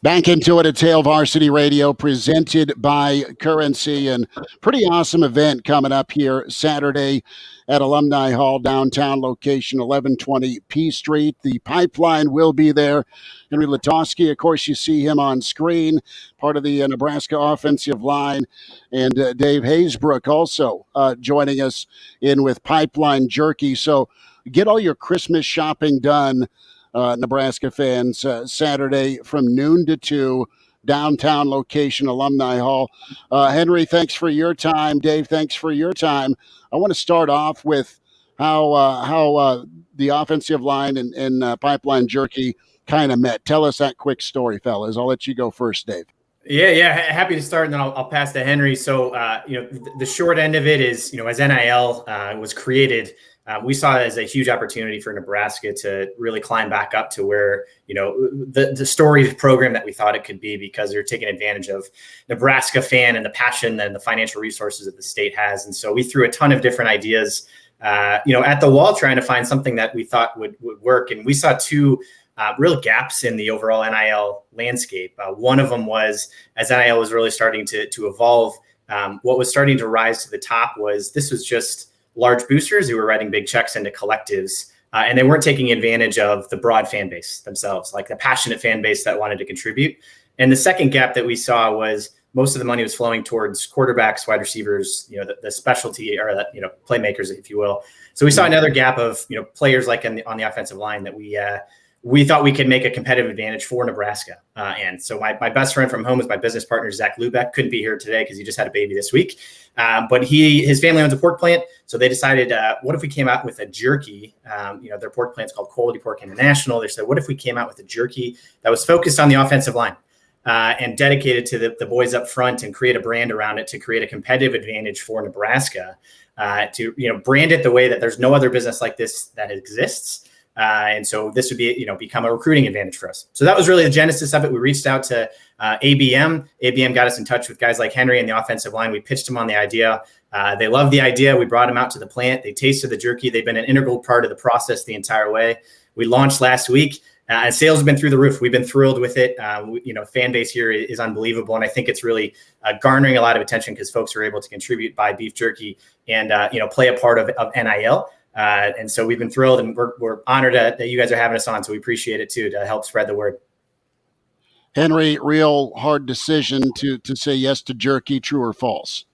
Back into it at Tail Varsity Radio, presented by Currency, and pretty awesome event coming up here Saturday at Alumni Hall, downtown location, 1120 P Street. The Pipeline will be there. Henry Lutovsky, of course, you see him on screen, part of the Nebraska offensive line, and Dave Hasebroock also joining us in with Pipeline Jerky. So get all your Christmas shopping done, Nebraska fans, Saturday from noon to 2, downtown location, Alumni Hall. Henry, thanks for your time. Dave, thanks for your time. I want to start off with how the offensive line and Pipeline Jerky kind of met. Tell us that quick story, fellas. I'll let you go first, Dave. Yeah, happy to start, and then I'll pass to Henry. So, the short end of it is, as NIL was created, we saw it as a huge opportunity for Nebraska to really climb back up to where, the storied program that we thought it could be, because they're taking advantage of Nebraska fan and the passion and the financial resources that the state has. And so we threw a ton of different ideas, at the wall, trying to find something that we thought would work. And we saw two real gaps in the overall NIL landscape. One of them was, as NIL was really starting to evolve, what was starting to rise to the top was this was just large boosters who were writing big checks into collectives, and they weren't taking advantage of the broad fan base themselves, like the passionate fan base that wanted to contribute. And the second gap that we saw was most of the money was flowing towards quarterbacks, wide receivers, the specialty, or playmakers, if you will. So we saw another gap of players like on the offensive line that we thought we could make a competitive advantage for Nebraska. And so my best friend from home is my business partner, Zach Lubeck. Couldn't be here today because he just had a baby this week. But his family owns a pork plant. So they decided, what if we came out with a jerky? Their pork plant's called Quality Pork International. They said, what if we came out with a jerky that was focused on the offensive line and dedicated to the boys up front, and create a brand around it to create a competitive advantage for Nebraska, to brand it the way that there's no other business like this that exists. And so this would be, become a recruiting advantage for us. So that was really the genesis of it. We reached out to ABM. ABM got us in touch with guys like Henry and the offensive line. We pitched them on the idea. They loved the idea. We brought them out to the plant. They tasted the jerky. They've been an integral part of the process the entire way. We launched last week, and sales have been through the roof. We've been thrilled with it. Fan base here is unbelievable. And I think it's really garnering a lot of attention because folks are able to contribute, buy beef jerky, and, play a part of NIL. And so we've been thrilled, and we're honored that you guys are having us on. So we appreciate it too, to help spread the word. Henry, real hard decision to say yes to jerky, true or false?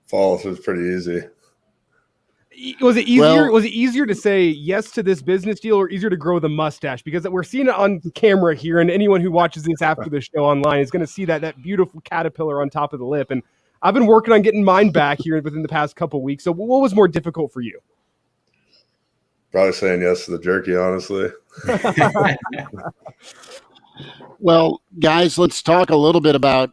False. Was pretty easy. Was it easier? Was it easier to say yes to this business deal, or easier to grow the mustache? Because we're seeing it on camera here, and anyone who watches this after the show online is going to see that beautiful caterpillar on top of the lip. And I've been working on getting mine back here within the past couple of weeks. So what was more difficult for you? Probably saying yes to the jerky, honestly. Well, guys, let's talk a little bit about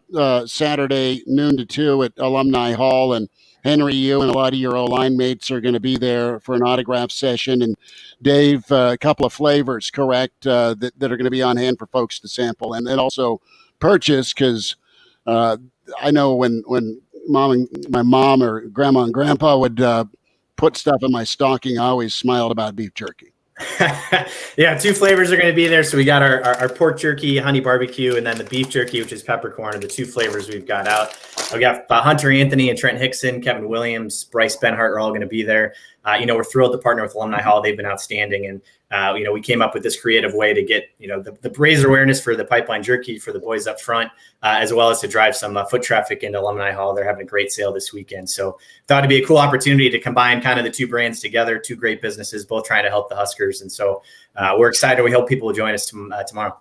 Saturday, noon to 2 at Alumni Hall. And Henry, you and a lot of your O-line mates are going to be there for an autograph session. And Dave, a couple of flavors, correct, that are going to be on hand for folks to sample and also purchase, because I know when my mom or grandma and grandpa would put stuff in my stocking, I always smiled about beef jerky. Yeah, two flavors are going to be there. So we got our pork jerky, honey barbecue, and then the beef jerky, which is peppercorn, are the two flavors we've got out. We got Hunter Anthony and Trent Hickson, Kevin Williams, Bryce Benhart are all going to be there. We're thrilled to partner with Alumni Hall. They've been outstanding. And, we came up with this creative way to get, the raise awareness for the Pipeline Jerky for the boys up front, as well as to drive some foot traffic into Alumni Hall. They're having a great sale this weekend. So thought it'd be a cool opportunity to combine kind of the two brands together, two great businesses, both trying to help the Huskers. And so we're excited. We hope people will join us tomorrow.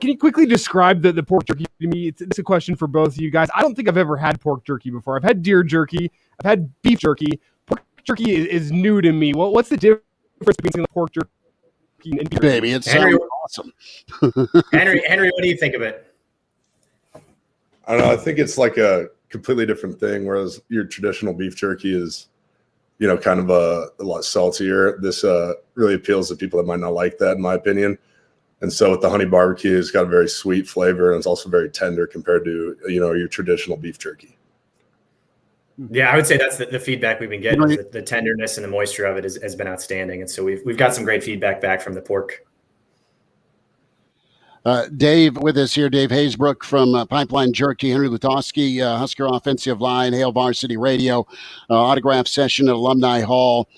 Can you quickly describe the pork jerky to me? It's a question for both of you guys. I don't think I've ever had pork jerky before. I've had deer jerky. I've had beef jerky. Pork jerky is new to me. What's the difference between the pork jerky and beef jerky? Baby, it sounds awesome. Henry, what do you think of it? I don't know. I think it's like a completely different thing, whereas your traditional beef jerky is, kind of a lot saltier. This really appeals to people that might not like that, in my opinion. And so with the honey barbecue, it's got a very sweet flavor, and it's also very tender compared to, your traditional beef jerky. Yeah, I would say that's the feedback we've been getting. The tenderness and the moisture of it has been outstanding. And so we've got some great feedback back from the pork. Dave with us here, Dave Hasebroock from Pipeline Jerky, Henry Lutovsky, Husker offensive line, Hail Varsity Radio, autograph session at Alumni Hall,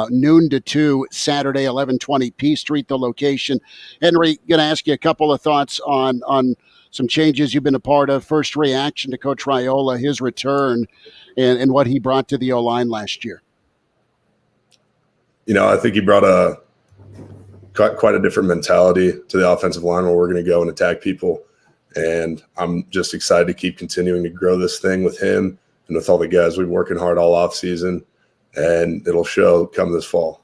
noon to 2, Saturday, 1120 P Street, the location. Henry, going to ask you a couple of thoughts on some changes you've been a part of. First reaction to Coach Raiola, his return, and what he brought to the O-line last year. I think he brought quite a different mentality to the offensive line where we're going to go and attack people. And I'm just excited to keep continuing to grow this thing with him and with all the guys. We've been working hard all offseason, and it'll show come this fall.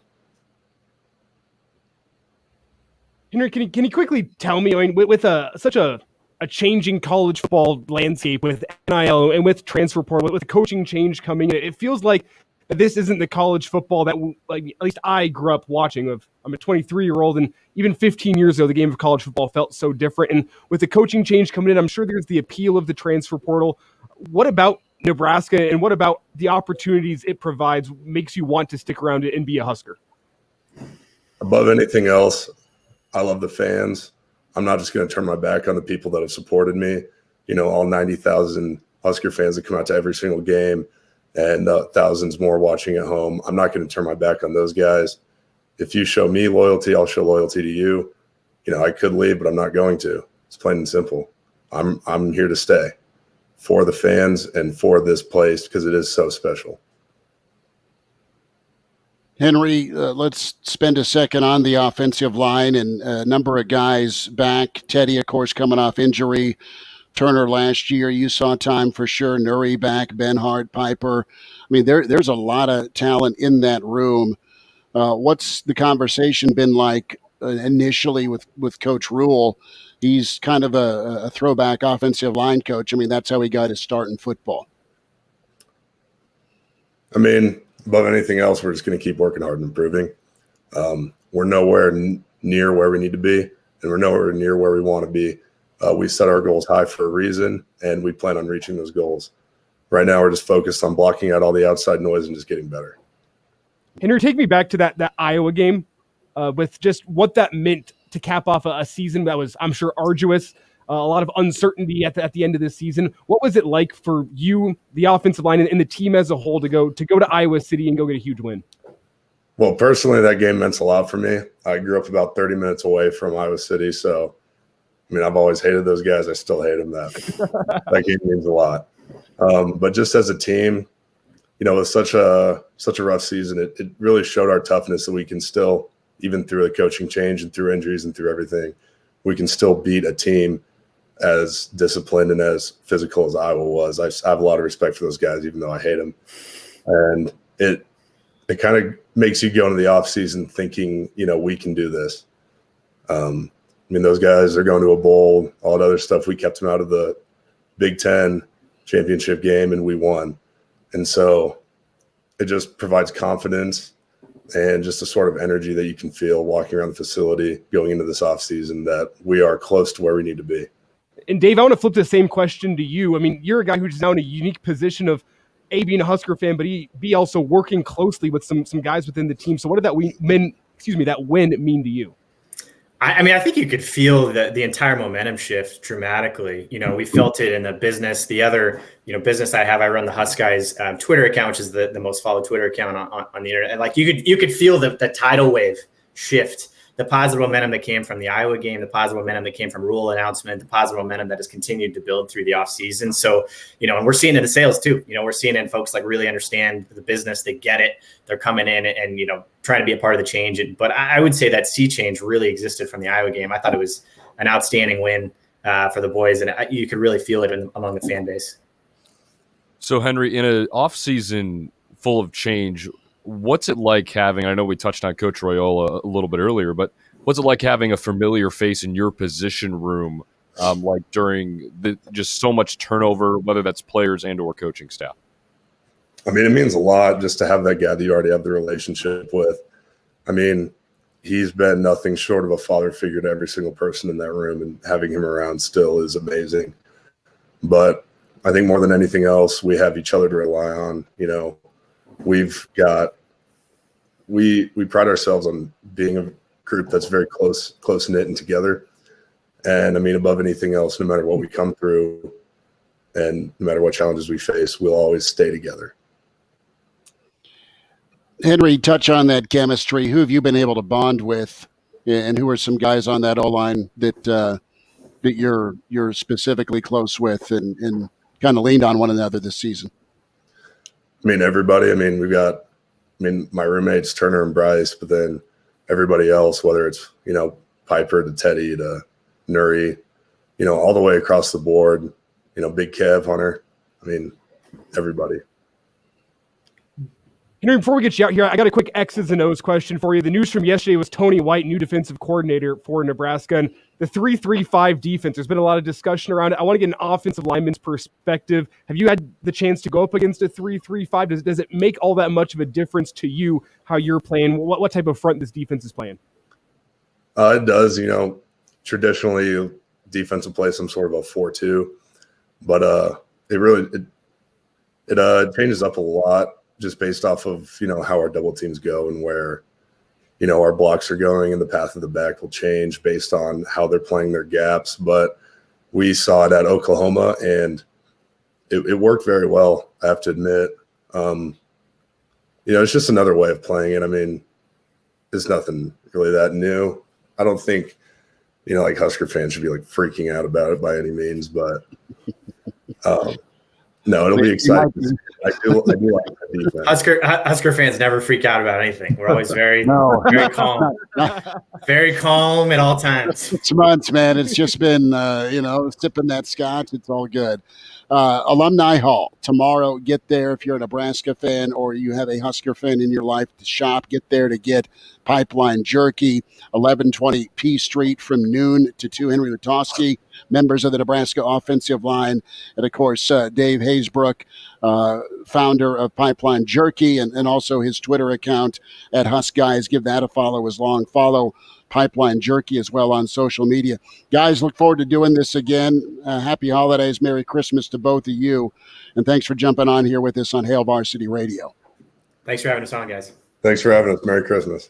Henry, can you quickly tell me, with such a changing college football landscape with NIL and with transfer portal, with coaching change coming in, it feels like this isn't the college football that, at least I grew up watching. I'm a 23-year-old, and even 15 years ago, the game of college football felt so different. And with the coaching change coming in, I'm sure there's the appeal of the transfer portal. What about Nebraska, and what about the opportunities it provides makes you want to stick around and be a Husker? Above anything else, I love the fans. I'm not just going to turn my back on the people that have supported me. All 90,000 Husker fans that come out to every single game, and thousands more watching at home. I'm not going to turn my back on those guys. If you show me loyalty, I'll show loyalty to you. I could leave, but I'm not going to. It's plain and simple. I'm here to stay for the fans and for this place because it is so special. Henry, let's spend a second on the offensive line, and a number of guys back. Teddy, of course, coming off injury. Turner last year, you saw time for sure. Nuri back, Benhart, Piper. I mean, there's a lot of talent in that room. What's the conversation been like initially with Coach Rule? He's kind of a throwback offensive line coach. I mean, that's how he got his start in football. I mean, above anything else, we're just going to keep working hard and improving. We're nowhere near where we need to be, and we're nowhere near where we want to be. We set our goals high for a reason, and we plan on reaching those goals. Right now, we're just focused on blocking out all the outside noise and just getting better. Henry, take me back to that Iowa game with just what that meant to cap off a season that was, I'm sure, arduous, a lot of uncertainty at the end of this season. What was it like for you, the offensive line, and the team as a whole to go to Iowa City and go get a huge win? Well, personally, that game meant a lot for me. I grew up about 30 minutes away from Iowa City, so I've always hated those guys. I still hate them. That game means a lot. But just as a team, with such a rough season, it really showed our toughness that we can still, even through the coaching change and through injuries and through everything, we can still beat a team as disciplined and as physical as Iowa was. I have a lot of respect for those guys, even though I hate them. And it kind of makes you go into the offseason thinking, we can do this. Those guys are going to a bowl, all that other stuff. We kept them out of the Big Ten championship game, and we won. And so it just provides confidence and just a sort of energy that you can feel walking around the facility going into this offseason that we are close to where we need to be. And Dave, I want to flip the same question to you. You're a guy who's now in a unique position of A, being a Husker fan, but B, also working closely with some guys within the team. So what did that win mean to you? I think you could feel the entire momentum shift dramatically. We felt it in the business. The other, business I run the Husk Guys Twitter account, which is the most followed Twitter account on the internet. And like you could feel the tidal wave shift, the positive momentum that came from the Iowa game, the positive momentum that came from Rule announcement, the positive momentum that has continued to build through the offseason. So, and we're seeing it in the sales too. We're seeing it in folks like really understand the business. They get it. They're coming in and trying to be a part of the change. But I would say that sea change really existed from the Iowa game. I thought it was an outstanding win for the boys, and you could really feel it among the fan base. So, Henry, in an offseason full of change, what's it like having, I know we touched on Coach Raiola a little bit earlier, but what's it like having a familiar face in your position room, like during just so much turnover, whether that's players and or coaching staff? It means a lot just to have that guy that you already have the relationship with. He's been nothing short of a father figure to every single person in that room, and having him around still is amazing. But I think more than anything else, we have each other to rely on. We pride ourselves on being a group that's very close knit and together. And I mean, above anything else, no matter what we come through and no matter what challenges we face, we'll always stay together. Henry, touch on that chemistry. Who have you been able to bond with, and who are some guys on that O-line that you're specifically close with and kind of leaned on one another this season? I mean, everybody. I mean, my roommates, Turner and Bryce, but then everybody else, whether it's, Piper to Teddy to Nuri, all the way across the board, Big Kev, Hunter. I mean, everybody. Henry, before we get you out here, I got a quick X's and O's question for you. The news from yesterday was Tony White, new defensive coordinator for Nebraska, and the 3-3-5 defense. There's been a lot of discussion around it. I want to get an offensive lineman's perspective. Have you had the chance to go up against a 3-3-5? Does it make all that much of a difference to you how you're playing? What type of front this defense is playing? It does. Traditionally, defense will play some sort of a 4-2, but it changes up a lot just based off of, how our double teams go and where, our blocks are going, and the path of the back will change based on how they're playing their gaps. But we saw it at Oklahoma, and it worked very well, I have to admit. It's just another way of playing it. I mean, it's nothing really that new. I don't think, like Husker fans should be like freaking out about it by any means, but no, it'll be exciting. I do like the defense. Husker fans never freak out about anything. We're always very calm. Very calm at all times. 6 months, man. It's just been, sipping that scotch. It's all good. Alumni Hall tomorrow. Get there if you're a Nebraska fan or you have a Husker fan in your life to shop. Get there to get Pipeline Jerky, 1120 P Street from noon to 2. Henry Lutovsky, members of the Nebraska offensive line, and of course Dave Hasebroock, founder of Pipeline Jerky, and also his Twitter account at HuskGuys. Give that a follow as long. Follow Pipeline Jerky as well on social media. Guys, look forward to doing this again. Happy holidays. Merry Christmas to both of you. And thanks for jumping on here with us on Hail Varsity Radio. Thanks for having us on, guys. Thanks for having us. Merry Christmas.